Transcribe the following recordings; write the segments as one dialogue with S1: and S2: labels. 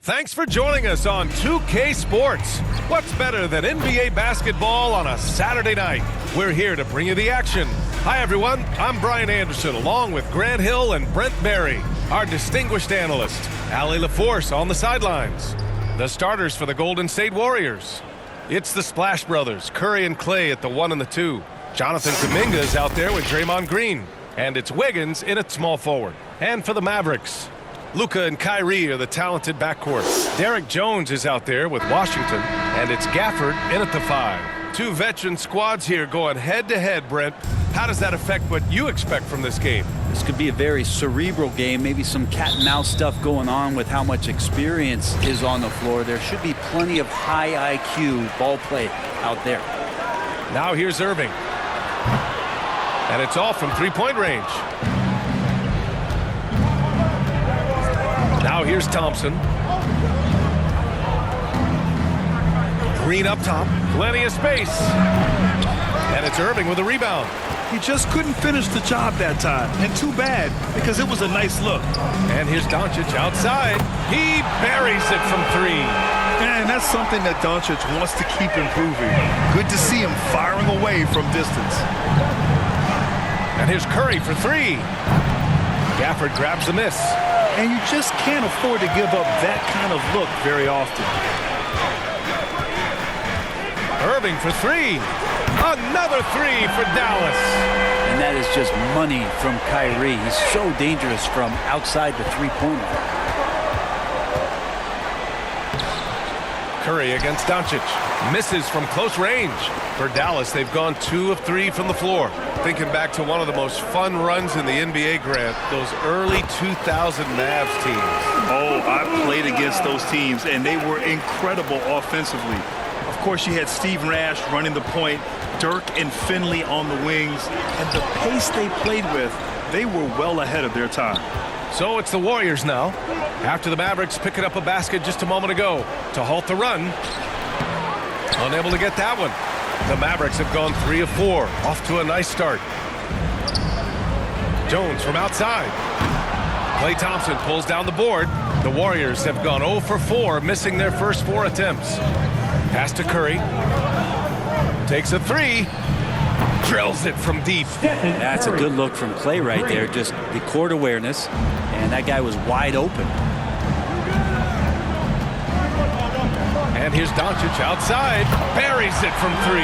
S1: Thanks for joining us on 2K Sports. What's better than NBA basketball on a Saturday night? We're here to bring you the action. Hi, everyone. I'm Brian Anderson, along with Grant Hill and Brent Barry, our distinguished analyst. Allie LaForce on the sidelines. The starters for the Golden State Warriors. It's the Splash Brothers, Curry and Clay at the 1 and the 2. Jonathan Kuminga is out there with Draymond Green. And it's Wiggins in at small forward. And for the Mavericks, Luka and Kyrie are the talented backcourt. Derek Jones is out there with Washington, and it's Gafford in at the 5. Two veteran squads here going head-to-head, Brent. How does that affect what you expect from this game?
S2: This could be a very cerebral game, maybe some cat-and-mouse stuff going on with how much experience is on the floor. There should be plenty of high IQ ball play out there.
S1: Now here's Irving. And it's all from three-point range. Now here's Thompson. Green up top. Plenty of space. And it's Irving with a rebound.
S3: He just couldn't finish the job that time. And too bad, because it was a nice look.
S1: And here's Doncic outside. He buries it from 3.
S3: And that's something that Doncic wants to keep improving. Good to see him firing away from distance.
S1: And here's Curry for 3. Gafford grabs the miss.
S3: And you just can't afford to give up that kind of look very often.
S1: Irving for 3. Another 3 for Dallas.
S2: And that is just money from Kyrie. He's so dangerous from outside the three-point line.
S1: Curry against Doncic. Misses from close range. For Dallas, they've gone 2 of 3 from the floor. Thinking back to one of the most fun runs in the NBA, Grant, those early 2000 Mavs teams.
S3: Oh, I played against those teams, and they were incredible offensively. Of course, you had Steve Nash running the point, Dirk and Finley on the wings, and the pace they played with, they were well ahead of their time.
S1: So it's the Warriors now, after the Mavericks picking up a basket just a moment ago to halt the run. Unable to get that one. The Mavericks have gone 3 of 4, off to a nice start. Jones from outside. Klay Thompson pulls down the board. The Warriors have gone 0 for 4, missing their first 4 attempts. Pass to Curry. Takes a 3. Drills it from deep.
S2: That's a good look from Clay right there. Just the court awareness, and that guy was wide open.
S1: And here's Doncic outside. Buries it from 3.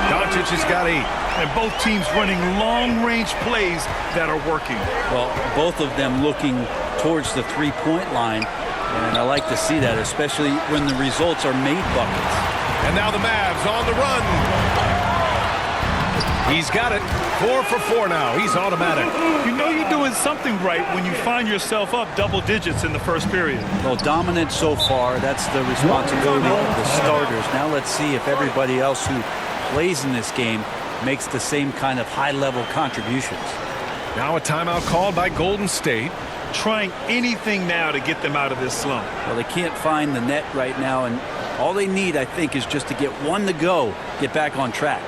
S1: Doncic has got 8.
S3: And both teams running long-range plays that are working.
S2: Well, both of them looking towards the three-point line, and I like to see that, especially when the results are made buckets.
S1: And now the Mavs on the run. He's got it. 4 for 4 now. He's automatic.
S3: You know you're doing something right when you find yourself up double digits in the first period.
S2: Well, dominant so far. That's the responsibility of the starters. Now let's see if everybody else who plays in this game makes the same kind of high-level contributions.
S1: Now a timeout called by Golden State.
S3: Trying anything now to get them out of this slump.
S2: Well, they can't find the net right now, and all they need, I think, is just to get one to go, get back on track.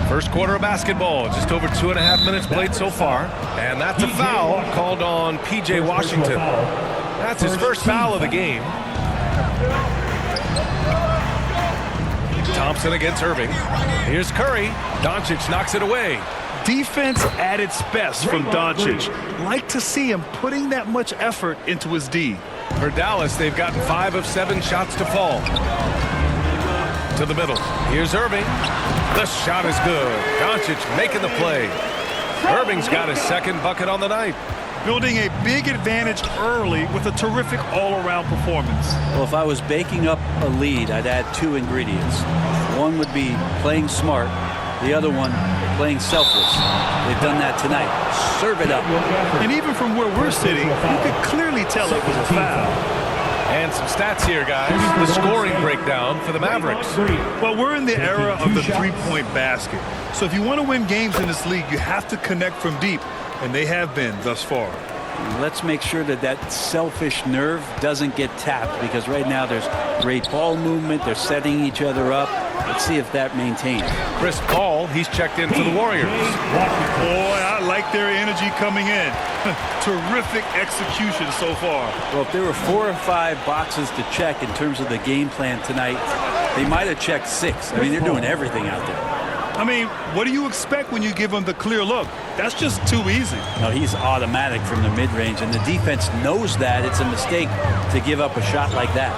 S1: First quarter of basketball, just over 2.5 minutes played so far. And that's a foul called on P.J. Washington. That's his first foul of the game. Thompson against Irving. Here's Curry. Doncic knocks it away.
S3: Defense at its best from Doncic. Like to see him putting that much effort into his D.
S1: For Dallas, they've gotten 5 of 7 shots to fall. To the middle. Here's Irving. The shot is good. Doncic making the play. Irving's got his second bucket on the night.
S3: Building a big advantage early with a terrific all-around performance.
S2: Well, if I was baking up a lead, I'd add 2 ingredients. One would be playing smart. The other one, playing selfless. They've done that tonight. Serve it up.
S3: And even from where we're sitting, you could clearly tell it was a foul.
S1: And some stats here, guys. The scoring breakdown for the Mavericks.
S3: Well, we're in the era of the three-point basket. So if you want to win games in this league, you have to connect from deep, and they have been thus far.
S2: Let's make sure that that selfish nerve doesn't get tapped, because right now there's great ball movement. They're setting each other up. Let's see if that maintains.
S1: Chris Paul, he's checked in for the Warriors.
S3: Boy, I like their energy coming in. Terrific execution so far.
S2: Well, if there were 4 or 5 boxes to check in terms of the game plan tonight, they might have checked 6. I mean, they're doing everything out there.
S3: I mean, what do you expect when you give him the clear look? That's just too easy.
S2: No, he's automatic from the mid-range, and the defense knows that it's a mistake to give up a shot like that.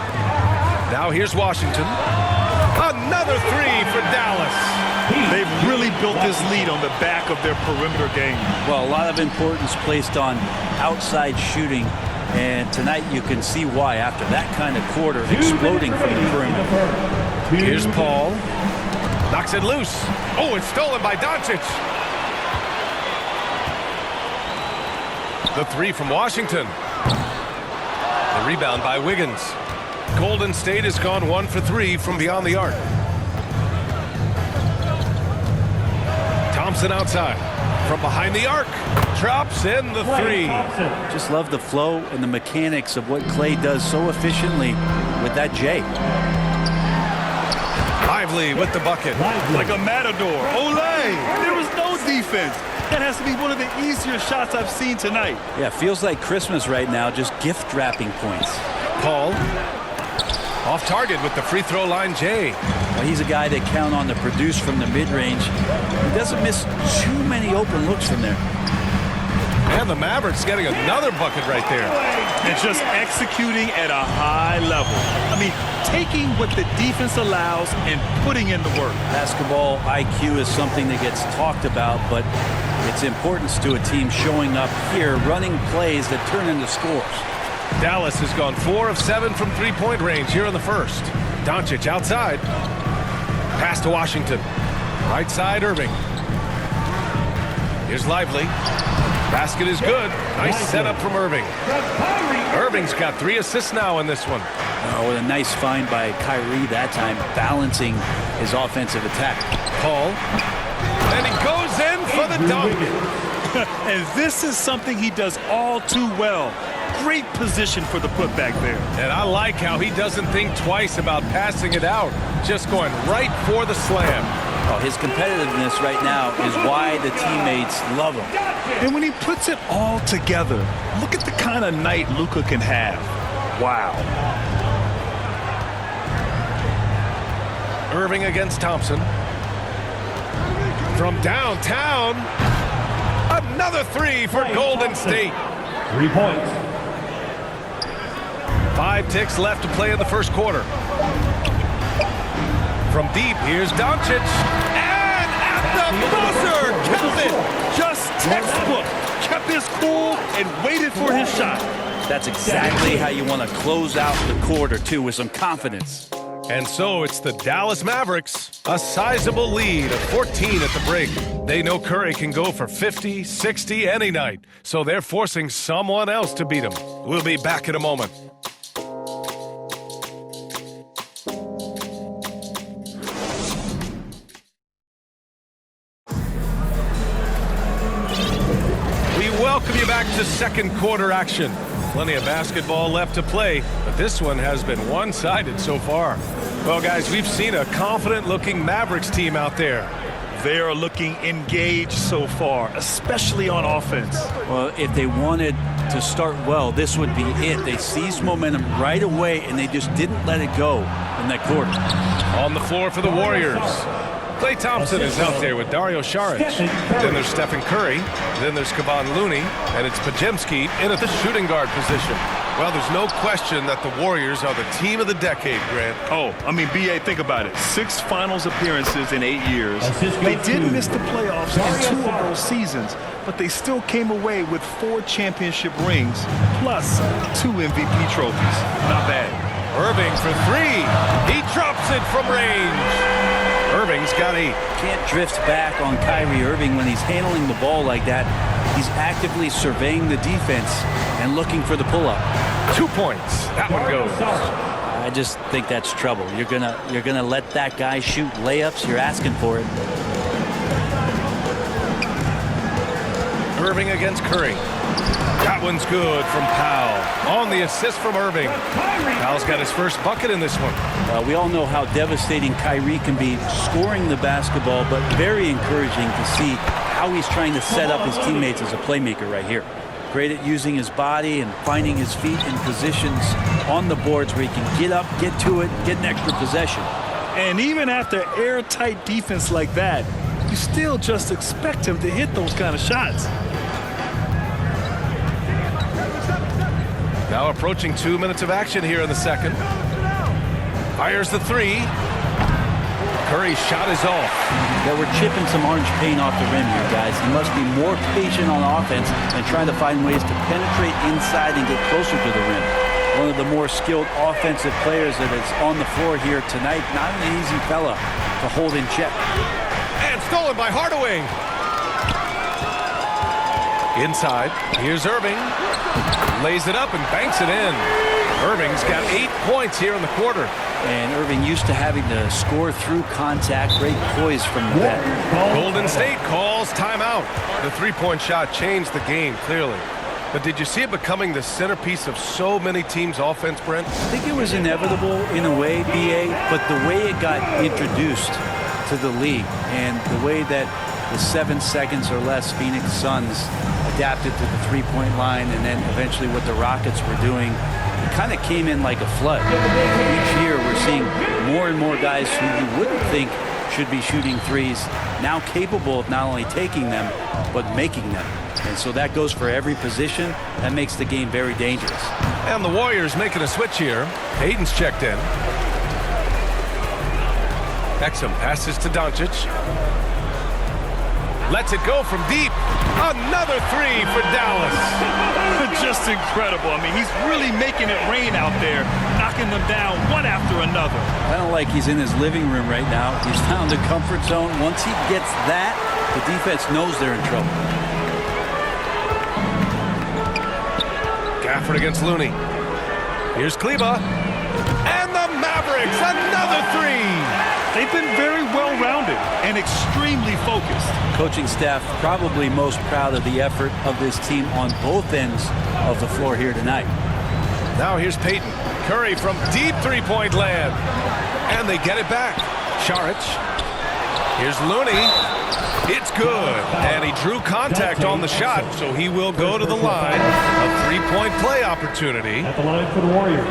S1: Now here's Washington. Another 3 for Dallas.
S3: They've really built this lead on the back of their perimeter game.
S2: Well, a lot of importance placed on outside shooting, and tonight you can see why after that kind of quarter exploding from the perimeter.
S1: Here's Paul. Knocks it loose. Oh, it's stolen by Doncic. The 3 from Washington. The rebound by Wiggins. Golden State has gone 1 for 3 from beyond the arc. Thompson outside. From behind the arc. Drops in the 3.
S2: Just love the flow and the mechanics of what Clay does so efficiently with that J.
S1: Lively with the bucket.
S3: Like a matador. Olay! There was no defense. That has to be one of the easier shots I've seen tonight.
S2: Yeah, feels like Christmas right now, just gift wrapping points.
S1: Paul. Off target with the free throw line, Jay.
S2: Well, he's a guy they count on to produce from the mid-range. He doesn't miss too many open looks from there.
S1: And the Mavericks getting another bucket right there.
S3: And just executing at a high level. I mean, taking what the defense allows and putting in the work.
S2: Basketball IQ is something that gets talked about, but its importance to a team showing up here, running plays that turn into scores.
S1: Dallas has gone 4 of 7 from three-point range here in the first. Doncic outside. Pass to Washington. Right side, Irving. Here's Lively. Basket is good. Nice setup from Irving. Irving's got 3 assists now in this one.
S2: Oh, what a nice find by Kyrie that time, balancing his offensive attack.
S1: Paul. And he goes in for the dunk.
S3: And this is something he does all too well. Great position for the putback there.
S1: And I like how he doesn't think twice about passing it out. Just going right for the slam.
S2: Oh, his competitiveness right now is why the teammates love him.
S3: And when he puts it all together, look at the kind of night Luka can have. Wow.
S1: Irving against Thompson. From downtown. Another 3 for Golden State.
S4: 3 points.
S1: 5 ticks left to play in the first quarter. From deep, here's Doncic. And at the buzzer, kept it.
S3: Just textbook. Kept his cool and waited for his shot.
S2: That's exactly how you want to close out the quarter, too, with some confidence.
S1: And so it's the Dallas Mavericks, a sizable lead of 14 at the break. They know Curry can go for 50, 60 any night, so they're forcing someone else to beat him. We'll be back in a moment. We welcome you back to second quarter action. Plenty of basketball left to play, but this one has been one-sided so far. Well, guys, we've seen a confident-looking Mavericks team out there.
S3: They are looking engaged so far, especially on offense.
S2: Well, if they wanted to start well, this would be it. They seized momentum right away, and they just didn't let it go in that quarter.
S1: On the floor for the Warriors. Klay Thompson is out there with Dario Saric. Then there's Stephen Curry. Then there's Kevon Looney. And it's Podziemski in at the shooting guard position. Well, there's no question that the Warriors are the team of the decade, Grant.
S3: Oh, I mean, B.A., think about it. 6 finals appearances in 8 years. They did miss the playoffs in 2 of those seasons, but they still came away with 4 championship rings, plus 2 MVP trophies. Not bad.
S1: Irving for 3. He drops it from range. Irving's got 8.
S2: Can't drift back on Kyrie Irving when he's handling the ball like that. He's actively surveying the defense and looking for the pull-up.
S1: 2 points. That one goes.
S2: I just think that's trouble. You're gonna let that guy shoot layups. You're asking for it.
S1: Irving against Curry. That one's good from Powell. On the assist from Irving. Powell's got his first bucket in this one.
S2: We all know how devastating Kyrie can be scoring the basketball, but very encouraging to see how he's trying to set up his teammates as a playmaker right here. Great at using his body and finding his feet in positions on the boards where he can get up, get to it, get an extra possession.
S3: And even after airtight defense like that, you still just expect him to hit those kind of shots.
S1: Now approaching 2 minutes of action here in the second. Fires the three. Curry's shot is off.
S2: Yeah, we're chipping some orange paint off the rim here, guys. He must be more patient on offense and trying to find ways to penetrate inside and get closer to the rim. One of the more skilled offensive players that is on the floor here tonight. Not an easy fella to hold in check.
S1: And stolen by Hardaway. Inside, here's Irving. Lays it up and banks it in. Irving's got 8 points here in the quarter.
S2: And Irving used to having to score through contact. Great poise from the vet.
S1: Golden State calls timeout. The three-point shot changed the game, clearly. But did you see it becoming the centerpiece of so many teams' offense, Brent?
S2: I think it was inevitable in a way, BA, but the way it got introduced to the league and the way that the 7 seconds or less Phoenix Suns adapted to the three-point line and then eventually what the Rockets were doing, it kind of came in like a flood. Each year we're seeing more and more guys who you wouldn't think should be shooting threes now capable of not only taking them but making them. And so that goes for every position. That makes the game very dangerous.
S1: And the Warriors making a switch here. Hayden's checked in. Exum passes to Doncic. Lets it go from deep. Another three for Dallas.
S3: Just incredible. I mean, he's really making it rain out there, knocking them down one after another.
S2: Kind of like he's in his living room right now. He's found the comfort zone. Once he gets that, the defense knows they're in trouble.
S1: Gafford against Looney. Here's Kleba. And the Mavericks, another three.
S3: They've been very well-rounded and extremely focused.
S2: Coaching staff probably most proud of the effort of this team on both ends of the floor here tonight.
S1: Now here's Peyton. Curry from deep three-point land. And they get it back. Saric. Here's Looney. It's good. And he drew contact on the shot, so he will go to the line. A three-point play opportunity.
S4: At the line for the Warriors.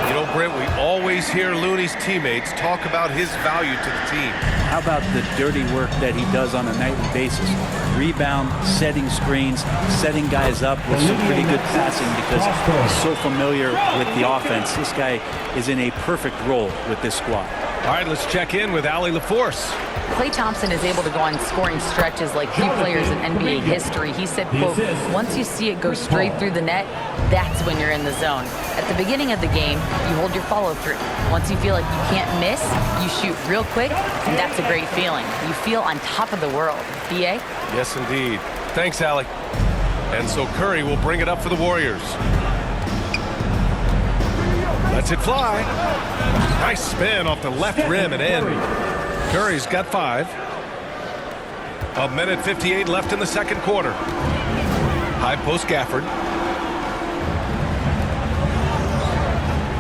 S1: You know, Brent, we always hear Looney's teammates talk about his value to the team.
S2: How about the dirty work that he does on a nightly basis? Rebound, setting screens, setting guys up with some pretty good passing because he's so familiar with the offense. This guy is in a perfect role with this squad.
S1: All right, let's check in with Allie LaForce.
S5: Klay Thompson is able to go on scoring stretches like few players in NBA history. He said, quote, once you see it go straight through the net, that's when you're in the zone. At the beginning of the game, you hold your follow-through. Once you feel like you can't miss, you shoot real quick, and that's a great feeling. You feel on top of the world. BA?
S1: Yes, indeed. Thanks, Allie. And so Curry will bring it up for the Warriors. Lets it fly. Nice spin off the left rim and in. Curry's got 5. 1:58 left in the second quarter. High post Gafford.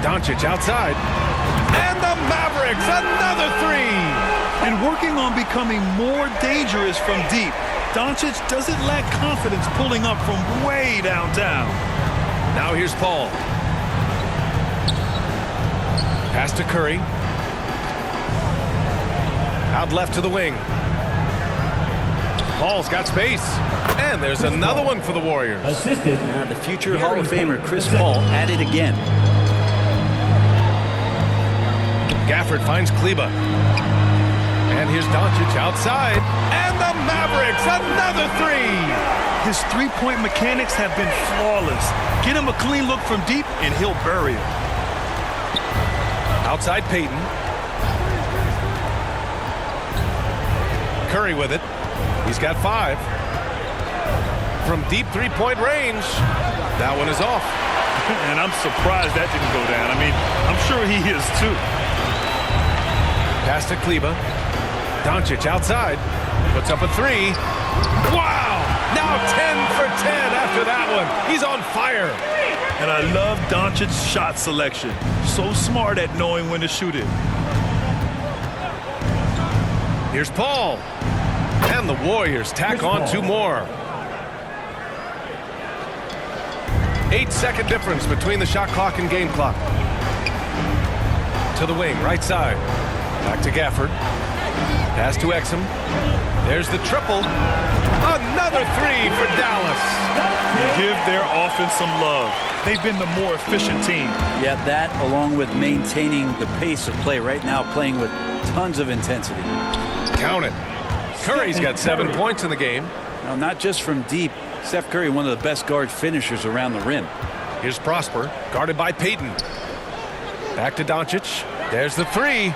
S1: Doncic outside. And the Mavericks, another three.
S3: And working on becoming more dangerous from deep. Doncic doesn't lack confidence pulling up from way downtown.
S1: Now here's Paul. Pass to Curry. Out left to the wing. Paul's got space. And there's another one for the Warriors.
S4: Assisted.
S2: The future Hall of Famer Chris Paul at it again.
S1: Gafford finds Kleba. And here's Doncic outside. And the Mavericks, another three.
S3: His three-point mechanics have been flawless. Get him a clean look from deep, and he'll bury it.
S1: Outside Peyton. Curry with it. He's got 5. From deep three-point range. That one is off.
S3: And I'm surprised that didn't go down. I mean, I'm sure he is too.
S1: Pass to Kleba. Doncic outside. Puts up a 3. Wow! Now 10 for 10 after that one. He's on fire.
S3: And I love Doncic's shot selection. So smart at knowing when to shoot it.
S1: Here's Paul. And the Warriors tack on 2 more. 8-second difference between the shot clock and game clock. To the wing, right side. Back to Gafford. Pass to Exum. There's the triple. Another 3 for Dallas.
S3: Give their offense some love. They've been the more efficient team.
S2: Yeah, that along with maintaining the pace of play right now, playing with tons of intensity.
S1: Count it. Curry's got 7 points in the game.
S2: Now, not just from deep. Steph Curry, one of the best guard finishers around the rim.
S1: Here's Prosper, guarded by Payton. Back to Doncic. There's the 3.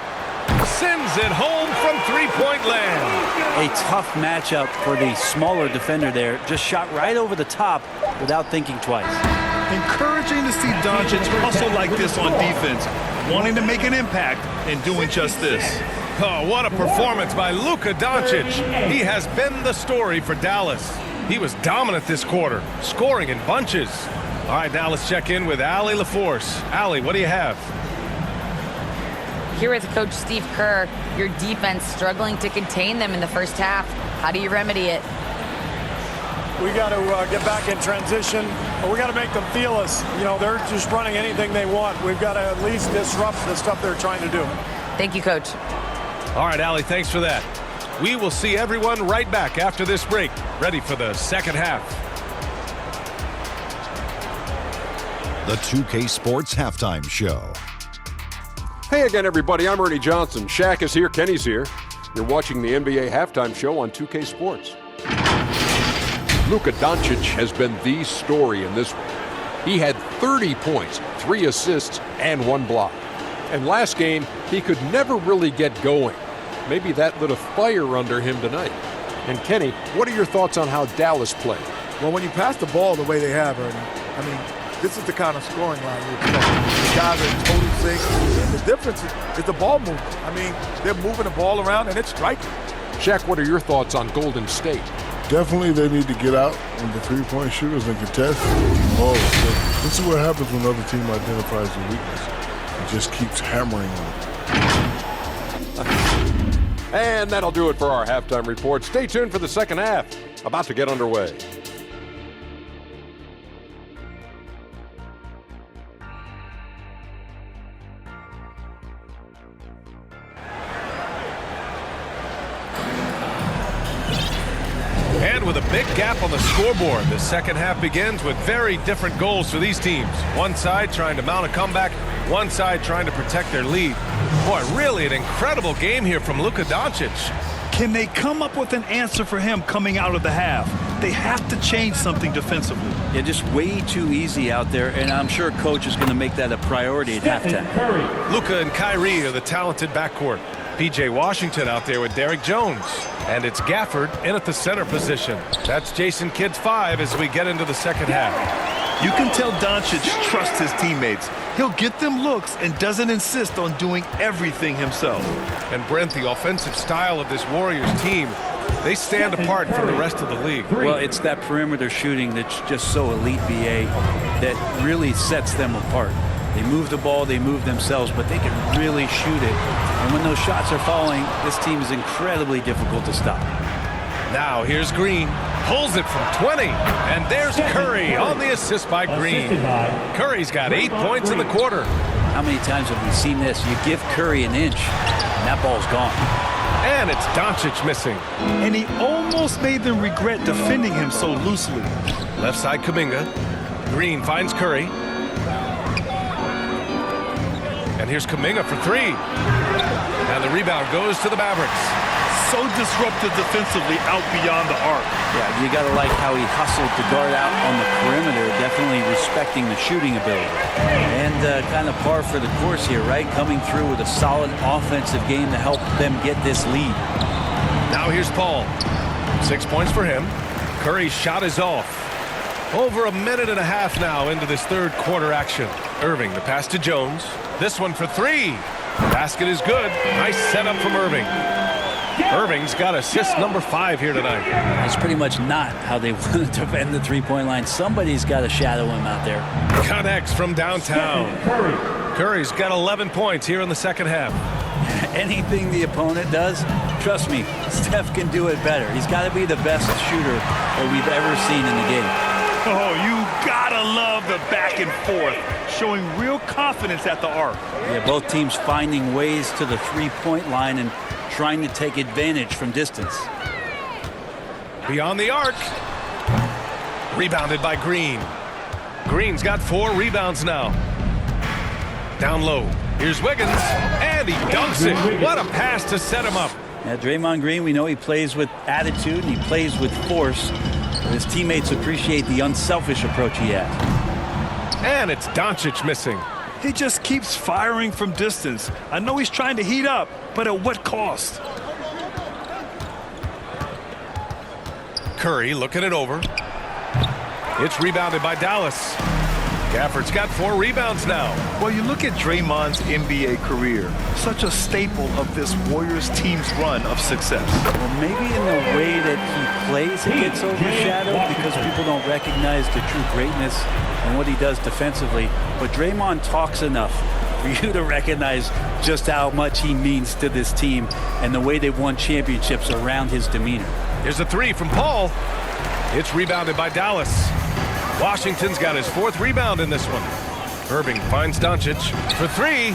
S1: Sends it home from three-point land.
S2: A tough matchup for the smaller defender there. Just shot right over the top without thinking twice.
S3: Encouraging to see Doncic hustle like this on defense, wanting to make an impact and doing just this.
S1: Oh, what a performance by Luka Doncic. He has been the story for Dallas. He was dominant this quarter, scoring in bunches. All right, now let's check in with Allie LaForce. Allie, what do you have?
S5: Here with Coach Steve Kerr, your defense struggling to contain them in the first half. How do you remedy it?
S4: We got to get back in transition, but we got to make them feel us. You know, they're just running anything they want. We've got to at least disrupt the stuff they're trying to do.
S5: Thank you, Coach.
S1: All right, Allie, thanks for that. We will see everyone right back after this break, ready for the second half.
S6: The 2K Sports Halftime Show.
S7: Hey again, everybody. I'm Ernie Johnson. Shaq is here. Kenny's here. You're watching the NBA Halftime Show on 2K Sports. Luka Doncic has been the story in this one. He had 30 points, 3 assists, and 1 block. And last game, he could never really get going. Maybe that lit a fire under him tonight. And Kenny, what are your thoughts on how Dallas played?
S8: Well, when you pass the ball the way they have, Ernie, I mean, this is the kind of scoring line you expect. The guys are in total sync. And the difference is the ball movement. I mean, they're moving the ball around and it's striking.
S7: Shaq, what are your thoughts on Golden State?
S9: Definitely they need to get out when the three-point shooters and contest. Oh, this is what happens when the other team identifies the weakness. It just keeps hammering on it.
S7: And that'll do it for our halftime report. Stay tuned for the second half. About to get underway.
S1: And with a big gap on the scoreboard, the second half begins with very different goals for these teams. One side trying to mount a comeback, one side trying to protect their lead. Boy, really an incredible game here from Luka Doncic.
S3: Can they come up with an answer for him coming out of the half? They have to change something defensively.
S2: Yeah, just way too easy out there, and I'm sure Coach is going to make that a priority at halftime.
S1: Luka and Kyrie are the talented backcourt. P.J. Washington out there with Derrick Jones. And it's Gafford in at the center position. That's Jason Kidd's 5 as we get into the second half.
S3: You can tell Doncic trusts his teammates. He'll get them looks and doesn't insist on doing everything himself.
S1: And Brent, the offensive style of this Warriors team, they stand apart from the rest of the league.
S2: Well, it's that perimeter shooting that's just so elite, BA, that really sets them apart. They move the ball, they move themselves, but they can really shoot it. And when those shots are falling, this team is incredibly difficult to stop.
S1: Now here's Green. Pulls it from 20. And there's Curry on the assist by Green. Curry's got 8 points in the quarter.
S2: How many times have we seen this? You give Curry an inch, and that ball's gone.
S1: And it's Doncic missing.
S3: And he almost made them regret defending him so loosely.
S1: Left side Kuminga. Green finds Curry. And here's Kuminga for 3. And the rebound goes to the Mavericks.
S3: So disruptive defensively out beyond the arc.
S2: Yeah, you got to like how he hustled to guard out on the perimeter, definitely respecting the shooting ability. And kind of par for the course here, right? Coming through with a solid offensive game to help them get this lead.
S1: Now here's Paul. 6 points for him. Curry's shot is off. Over a minute and a half now into this third quarter action. Irving, the pass to Jones. This one for 3. Basket is good. Nice setup from Irving. Irving's got assist number 5 here tonight.
S2: That's pretty much not how they want to defend the three-point line. Somebody's got to shadow him out there.
S1: Connects from downtown. Curry's got 11 points here in the second half.
S2: Anything the opponent does, trust me, Steph can do it better. He's got to be the best shooter that we've ever seen in the game.
S3: Oh, you gotta love the back and forth, showing real confidence at the arc.
S2: Yeah, both teams finding ways to the three-point line and trying to take advantage from distance.
S1: Beyond the arc. Rebounded by Green. Green's got 4 rebounds now. Down low. Here's Wiggins, and he dunks it. What a pass to set him up.
S2: Yeah, Draymond Green, we know he plays with attitude and he plays with force. His teammates appreciate the unselfish approach he has.
S1: And it's Doncic missing.
S3: He just keeps firing from distance. I know he's trying to heat up, but at what cost?
S1: Curry looking it over. It's rebounded by Dallas. Gafford's got 4 rebounds now.
S3: Well, you look at Draymond's NBA career, such a staple of this Warriors team's run of success.
S2: Well, maybe in the way that he plays, it gets overshadowed because people don't recognize the true greatness and what he does defensively. But Draymond talks enough for you to recognize just how much he means to this team and the way they've won championships around his demeanor.
S1: Here's a 3 from Paul. It's rebounded by Dallas. Washington's got his 4th rebound in this one. Irving finds Doncic for 3.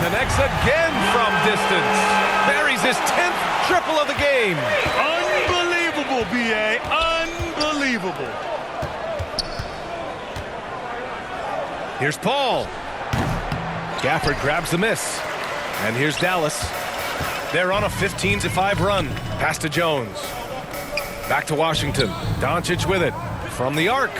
S1: Connects again from distance. Buries his 10th triple of the game.
S3: Unbelievable, B.A. Unbelievable.
S1: Here's Paul. Gafford grabs the miss. And here's Dallas. They're on a 15-5 run. Pass to Jones. Back to Washington. Doncic with it. From the arc.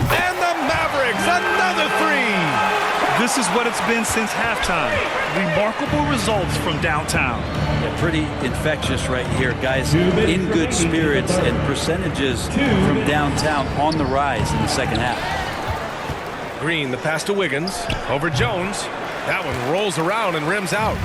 S1: And the Mavericks, another 3.
S3: This is what it's been since halftime. Remarkable results from downtown.
S2: Yeah, pretty infectious right here, guys. In good spirits and percentages from downtown on the rise in the second half.
S1: Green, the pass to Wiggins. Over Jones. That one rolls around and rims out.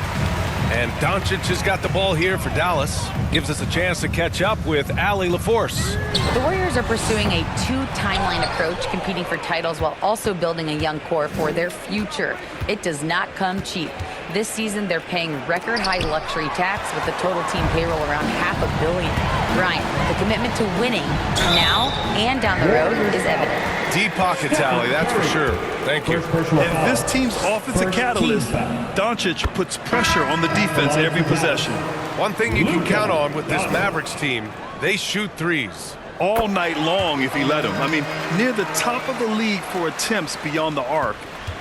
S1: And Doncic has got the ball here for Dallas. Gives us a chance to catch up with Allie LaForce.
S5: The Warriors are pursuing a 2-timeline approach, competing for titles while also building a young core for their future. It does not come cheap. This season, they're paying record-high luxury tax with the total team payroll around $500 million. Brian, the commitment to winning now and down the road is evident.
S1: Deep pockets, Allie, that's for sure. Thank you.
S3: And this team's offensive catalyst, Doncic puts pressure on the defense every possession.
S1: One thing you can count on with this Mavericks team, they shoot 3s.
S3: All night long if he let them. I mean, near the top of the league for attempts beyond the arc.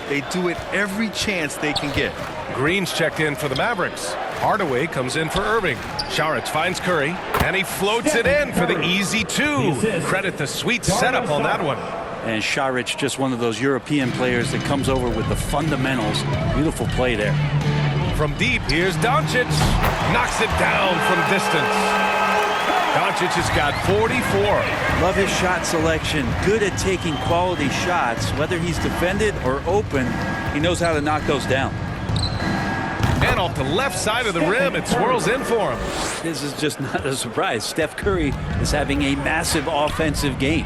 S3: They do it every chance they can get.
S1: Green's checked in for the Mavericks. Hardaway comes in for Irving. Saric finds Curry, and he floats it in for the easy 2. Credit the sweet setup on that one.
S2: And Saric, just one of those European players that comes over with the fundamentals. Beautiful play there.
S1: From deep, here's Doncic. Knocks it down from distance. Doncic has got 44.
S2: Love his shot selection. Good at taking quality shots. Whether he's defended or open, he knows how to knock those down.
S1: And off the left side of the rim, it swirls in for him.
S2: This is just not a surprise. Steph Curry is having a massive offensive game.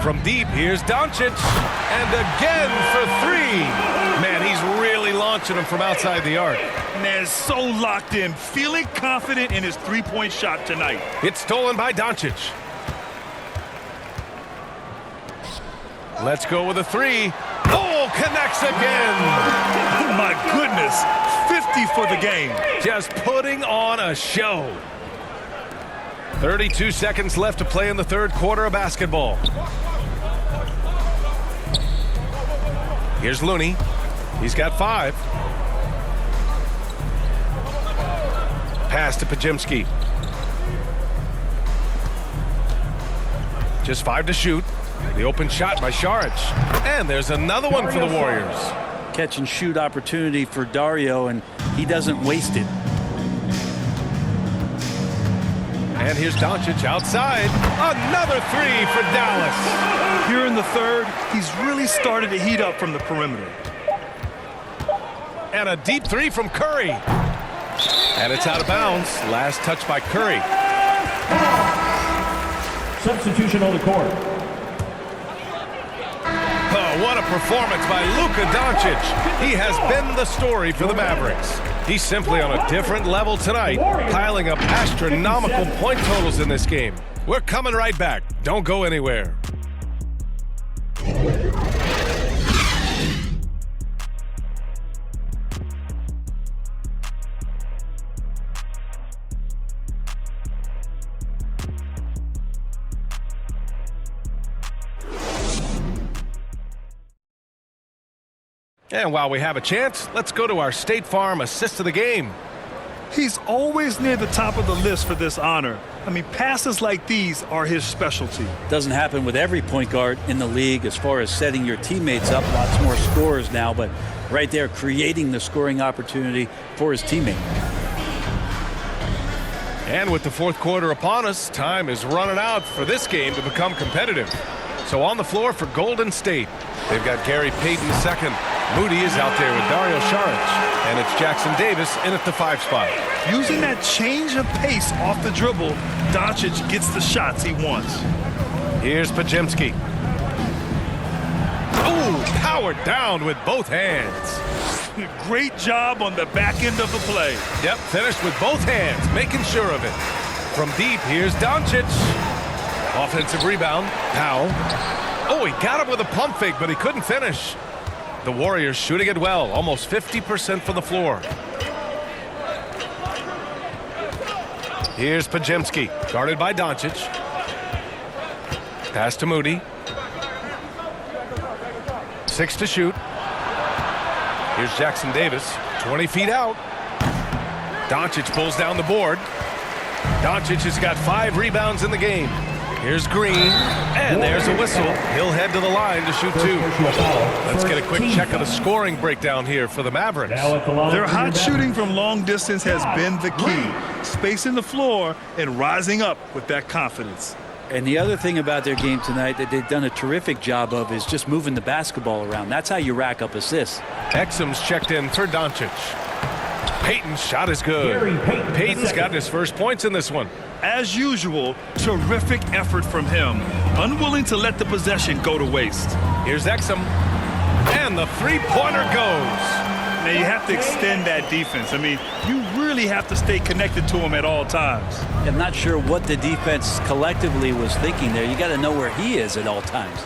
S1: From deep, here's Doncic. And again for 3. Man, he's really launching them from outside the arc.
S3: Man, so locked in, feeling confident in his three-point shot tonight.
S1: It's stolen by Doncic. Let's go with a 3. Oh, connects again.
S3: Oh, my goodness. 50 for the game.
S1: Just putting on a show. 32 seconds left to play in the third quarter of basketball. Here's Looney. He's got 5. Pass to Pajimski. Just 5 to shoot. The open shot by Saric. And there's another one for the Warriors.
S2: Catch and shoot opportunity for Dario, and he doesn't waste it.
S1: And here's Doncic outside. Another 3 for Dallas.
S3: Here in the third, he's really started to heat up from the perimeter.
S1: And a deep three from Curry. And it's out of bounds. Last touch by Curry.
S10: Substitution on the court.
S1: Oh, what a performance by Luka Doncic. He has been the story for the Mavericks. He's simply on a different level tonight, piling up astronomical point totals in this game. We're coming right back. Don't go anywhere. And while we have a chance, let's go to our State Farm assist of the game.
S3: He's always near the top of the list for this honor. I mean, passes like these are his specialty.
S2: Doesn't happen with every point guard in the league as far as setting your teammates up. Lots more scorers now, but right there creating the scoring opportunity for his teammate.
S1: And with the fourth quarter upon us, time is running out for this game to become competitive. So on the floor for Golden State, they've got Gary Payton second. Moody is out there with Dario Saric. And it's Jackson Davis in at the 5 spot.
S3: Using that change of pace off the dribble, Doncic gets the shots he wants.
S1: Here's Pajemski. Oh, powered down with both hands.
S3: Great job on the back end of the play.
S1: Yep, finished with both hands, making sure of it. From deep, here's Doncic. Offensive rebound, Powell. Oh, he got him with a pump fake, but he couldn't finish. The Warriors shooting it well, almost 50% from the floor. Here's Pajemski, guarded by Doncic. Pass to Moody. 6 to shoot. Here's Jackson Davis, 20 feet out. Doncic pulls down the board. Doncic has got 5 rebounds in the game. Here's Green, and there's a whistle. He'll head to the line to shoot 2. Let's get a quick check of the scoring breakdown here for the Mavericks.
S3: Their hot shooting from long distance has been the key. Spacing the floor and rising up with that confidence.
S2: And the other thing about their game tonight that they've done a terrific job of is just moving the basketball around. That's how you rack up assists.
S1: Exum's checked in for Doncic. Payton's shot is good. Payton's got his first points in this one.
S3: As usual, terrific effort from him. Unwilling to let the possession go to waste.
S1: Here's Exum. And the three-pointer goes.
S3: Now you have to extend that defense. I mean, you really have to stay connected to him at all times.
S2: I'm not sure what the defense collectively was thinking there. You got to know where he is at all times.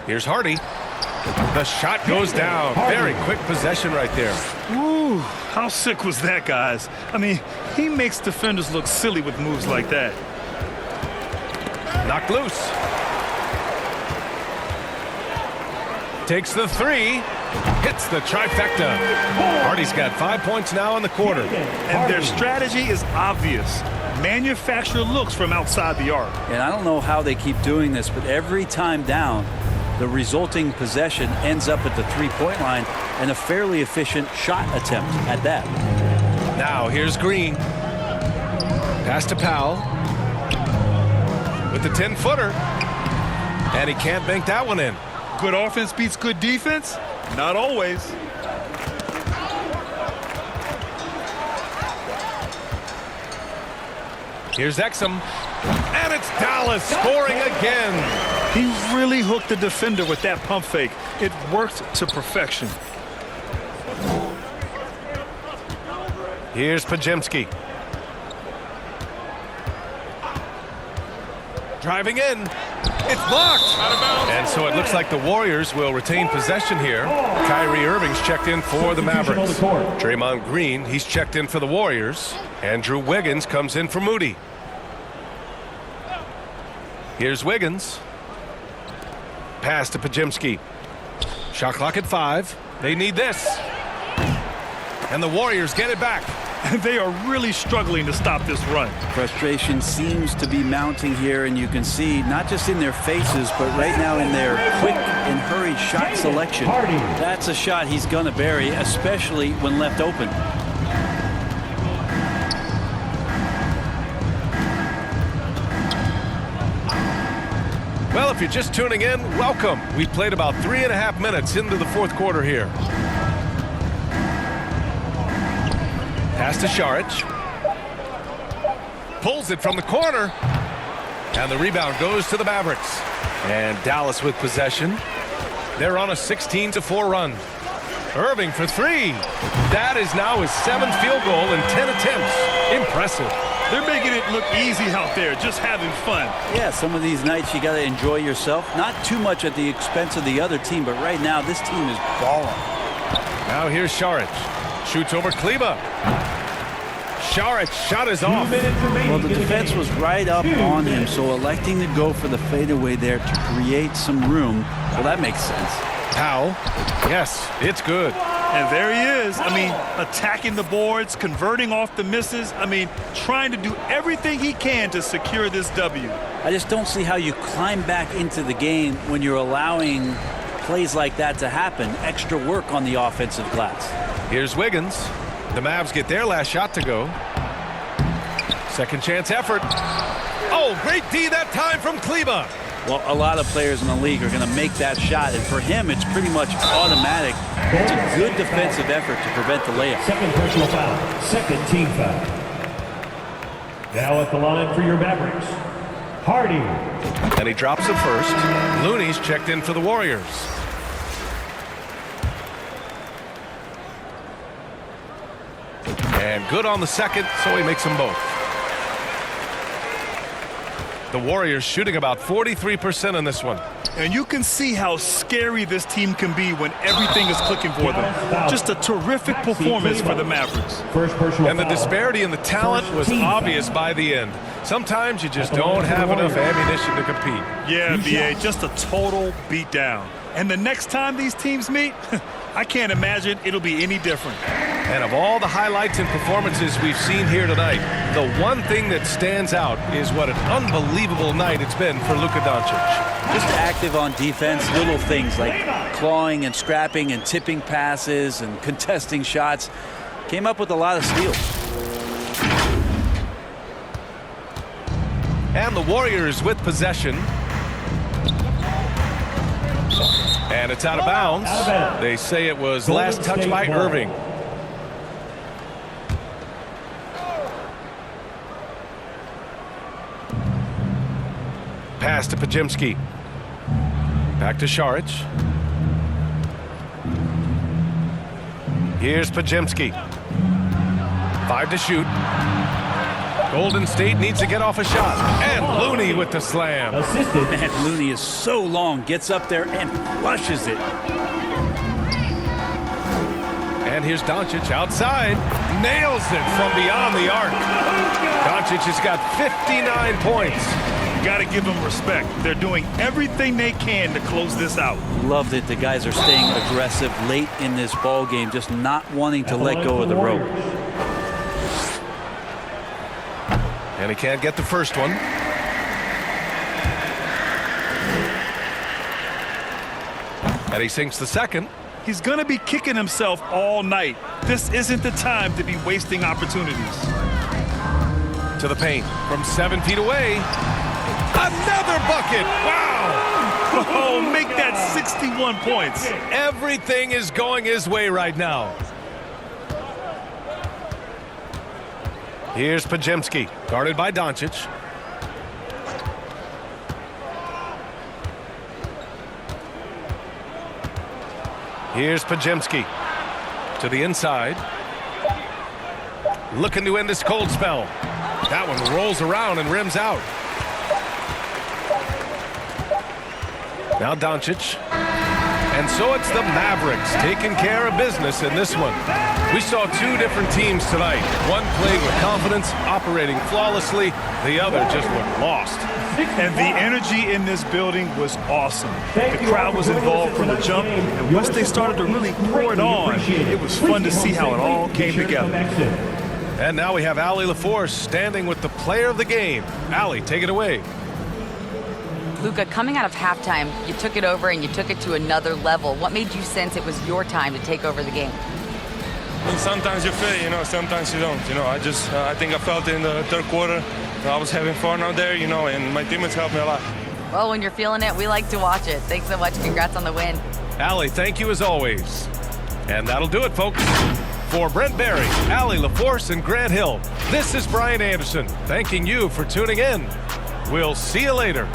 S1: Here's Hardy. The shot goes down. Very quick possession right there.
S3: Ooh, how sick was that, guys? I mean, he makes defenders look silly with moves like that.
S1: Knocked loose. Takes the 3. Hits the trifecta. Hardy's got 5 points now in the quarter.
S3: And their strategy is obvious. Manufacture looks from outside the arc.
S2: And I don't know how they keep doing this, but every time down, the resulting possession ends up at the three-point line and a fairly efficient shot attempt at that.
S1: Now here's Green. Pass to Powell. With the 10-footer. And he can't bank that one in.
S3: Good offense beats good defense? Not always.
S1: Here's Exum. And it's Dallas scoring again.
S3: He really hooked the defender with that pump fake. It worked to perfection.
S1: Here's Pajemski. Driving in. It's blocked. And so it looks like the Warriors will retain possession here. Kyrie Irving's checked in for the Mavericks. Draymond Green, he's checked in for the Warriors. Andrew Wiggins comes in for Moody. Here's Wiggins. Pass to Pajemski. Shot clock at 5. They need this. And the Warriors get it back.
S3: They are really struggling to stop this run.
S2: Frustration seems to be mounting here, and you can see not just in their faces, but right now in their quick and hurried shot selection. That's a shot he's going to bury, especially when left open.
S1: Well, if you're just tuning in, welcome. We played about 3.5 minutes into the fourth quarter here. Pass to Šarić. Pulls it from the corner. And the rebound goes to the Mavericks. And Dallas with possession. They're on a 16-4 run. Irving for three. That is now his 7th field goal in 10 attempts. Impressive.
S3: They're making it look easy out there, just having fun.
S2: Yeah, some of these nights you got to enjoy yourself. Not too much at the expense of the other team, but right now this team is balling.
S1: Now here's Šarić. Shoots over Kleba. Šarić shot is off.
S2: Well, the defense was right up on him, so electing to go for the fadeaway there to create some room, well, that makes sense.
S1: Powell. Yes, it's good.
S3: And there he is. I mean, attacking the boards, converting off the misses. I mean, trying to do everything he can to secure this W.
S2: I just don't see how you climb back into the game when you're allowing plays like that to happen. Extra work on the offensive glass.
S1: Here's Wiggins. The Mavs get their last shot to go. Second chance effort. Oh, great D that time from Kleba.
S2: Well, a lot of players in the league are going to make that shot, and for him, it's pretty much automatic. It's a good defensive effort to prevent the layup.
S10: Second personal foul. Second team foul. Now at the line for your Mavericks, Hardy.
S1: And he drops it first. Looney's checked in for the Warriors. And good on the second, so he makes them both. The Warriors shooting about 43% in this one.
S3: And you can see how scary this team can be when everything is clicking for them. Just a terrific performance for the Mavericks.
S1: And the disparity in the talent was obvious by the end. Sometimes you just don't have enough ammunition to compete.
S3: Yeah, BA, just a total beatdown. And the next time these teams meet, I can't imagine it'll be any different.
S1: And of all the highlights and performances we've seen here tonight, the one thing that stands out is what an unbelievable night it's been for Luka Doncic.
S2: Just active on defense, little things like clawing and scrapping and tipping passes and contesting shots. Came up with a lot of steals.
S1: And the Warriors with possession. And it's out of bounds. They say it was last touched by Irving. Pass to Podziemski. Back to Šarić. Here's Podziemski. 5 to shoot. Golden State needs to get off a shot. And Looney with the slam.
S2: Man, Looney is so long, gets up there and flushes it.
S1: And here's Doncic outside. Nails it from beyond the arc. Doncic has got 59 points.
S3: You got to give them respect. They're doing everything they can to close this out.
S2: Love that the guys are staying aggressive late in this ball game, just not wanting to let go of the rope.
S1: And he can't get the first one. And he sinks the second.
S3: He's going to be kicking himself all night. This isn't the time to be wasting opportunities.
S1: To the paint from 7 feet away. Another bucket. Wow.
S3: Oh, make that 61 points.
S1: Everything is going his way right now. Here's Podziemski, guarded by Doncic. Here's Podziemski to the inside. Looking to end this cold spell. That one rolls around and rims out. Now Doncic. And so it's the Mavericks taking care of business in this one. We saw 2 different teams tonight. One played with confidence, operating flawlessly. The other just looked lost.
S3: And the energy in this building was awesome. The crowd was involved from the jump, and once they started to really pour it on, it was fun to see how it all came together.
S1: And now we have Allie LaForce standing with the player of the game. Allie, take it away.
S5: Luka, coming out of halftime, you took it over and you took it to another level. What made you sense it was your time to take over the game?
S11: Well, sometimes you feel it, sometimes you don't. I think I felt it in the third quarter. I was having fun out there, and my teammates helped me a lot.
S5: Well, when you're feeling it, we like to watch it. Thanks so much. Congrats on the win.
S1: Allie, thank you as always. And that'll do it, folks. For Brent Barry, Allie LaForce, and Grant Hill, this is Brian Anderson, thanking you for tuning in. We'll see you later.